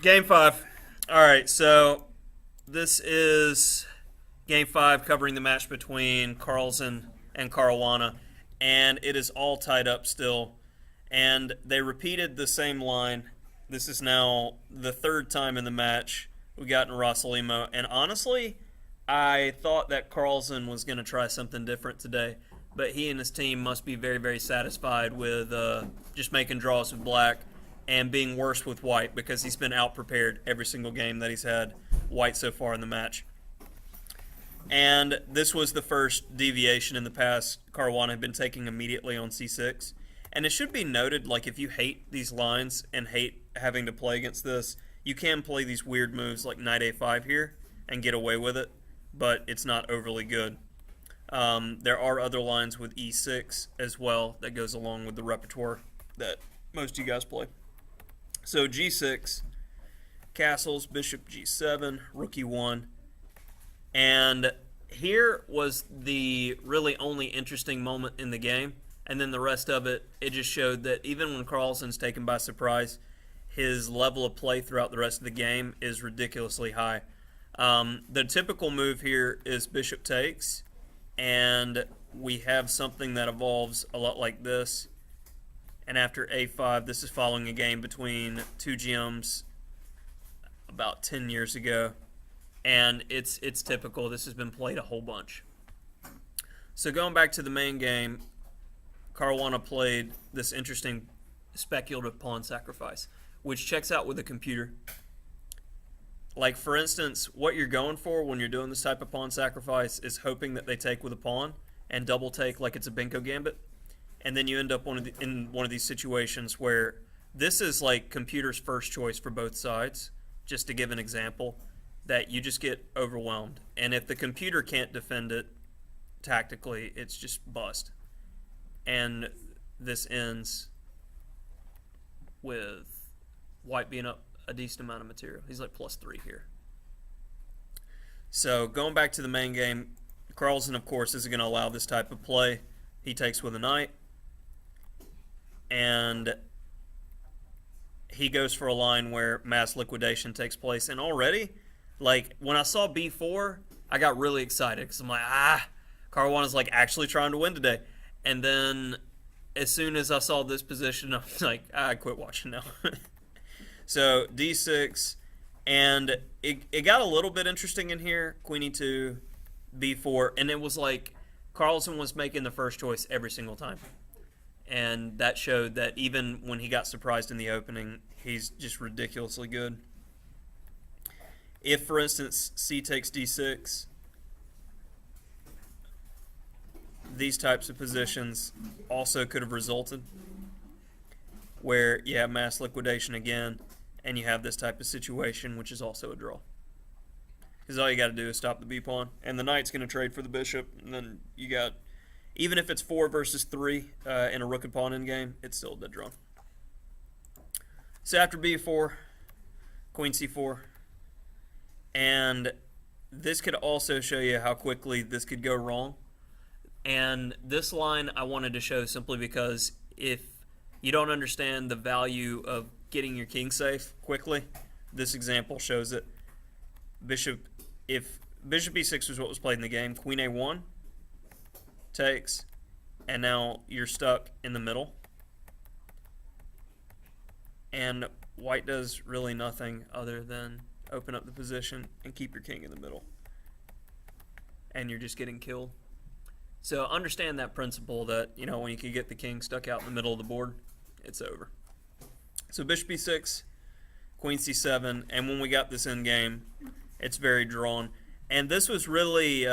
Game 5. All right, so this is Game 5 covering the match between Carlsen and Caruana, and it is all tied up still. And they repeated the same line. This is now the third time in the match we got in Rossolimo, and honestly, I thought that Carlsen was going to try something different today, but he and his team must be very, very satisfied with just making draws with black and being worse with white because he's been out prepared every single game that he's had white so far in the match. And this was the first deviation in the past Caruana had been taking immediately on c6. And it should be noted, like, if you hate these lines and hate having to play against this, you can play these weird moves like knight a5 here and get away with it, but it's not overly good. There are other lines with e6 as well that goes along with the repertoire that most of you guys play. So g6, castles, bishop g7, rook e1, and here was the really only interesting moment in the game. And then the rest of it, it just showed that even when Carlsen's taken by surprise, his level of play throughout the rest of the game is ridiculously high. The typical move here is bishop takes, and we have something that evolves a lot like this. And after a5, this is following a game between two GMs about 10 years ago. And it's typical. This has been played a whole bunch. So going back to the main game, Caruana played this interesting speculative pawn sacrifice, which checks out with a computer. Like, for instance, what you're going for when you're doing this type of pawn sacrifice is hoping that they take with a pawn and double take like it's a bingo gambit. And then you end up in one of these situations where this is like computer's first choice for both sides, just to give an example, that you just get overwhelmed. And if the computer can't defend it tactically, it's just bust. And this ends with white being up a decent amount of material. He's like +3 here. So going back to the main game, Carlsen, of course, isn't going to allow this type of play. He takes with a knight. And he goes for a line where mass liquidation takes place. And already, like, when I saw b4, I got really excited because I'm like, Caruana's like actually trying to win today. And then as soon as I saw this position, I was like, I quit watching now. So d6, and it got a little bit interesting in here. Queen e2, b4, and it was like Carlsen was making the first choice every single time. And that showed that even when he got surprised in the opening, he's just ridiculously good. If, for instance, c takes d6, these types of positions also could have resulted where you have mass liquidation again, and you have this type of situation, which is also a draw. Because all you got to do is stop the b-pawn, and the knight's going to trade for the bishop, and then you got, even if it's 4 versus 3 in a rook and pawn endgame, it's still a dead draw. So after b4, queen c4, and this could also show you how quickly this could go wrong. And this line I wanted to show simply because if you don't understand the value of getting your king safe quickly, this example shows it. If bishop e6 was what was played in the game, queen a1 takes, and now you're stuck in the middle. And white does really nothing other than open up the position and keep your king in the middle. And you're just getting killed. So understand that principle that, you know, when you can get the king stuck out in the middle of the board, it's over. So bishop e6, queen c7, and when we got this in game, it's very drawn. And this was really,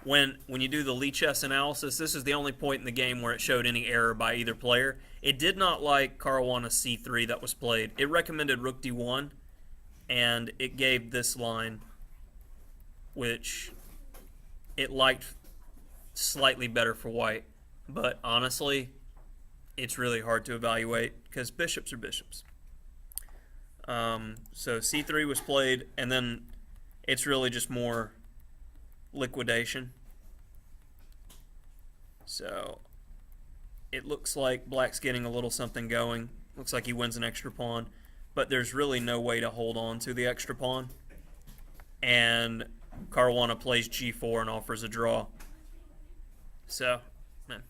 when you do the Lee chess analysis, this is the only point in the game where it showed any error by either player. It did not like Caruana c3 that was played. It recommended rook d1, and it gave this line, which it liked slightly better for white, but honestly, it's really hard to evaluate because bishops are bishops. So c3 was played, and then it's really just more liquidation. So it looks like black's getting a little something going. Looks like he wins an extra pawn. but there's really no way to hold on to the extra pawn. And Caruana plays g4 and offers a draw. So, man,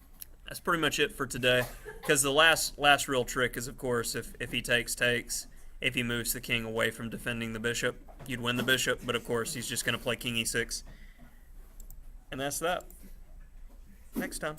that's pretty much it for today. Because the last real trick is, of course, if he takes. If he moves the king away from defending the bishop, you'd win the bishop. But, of course, he's just going to play king e6. And that's that. Next time.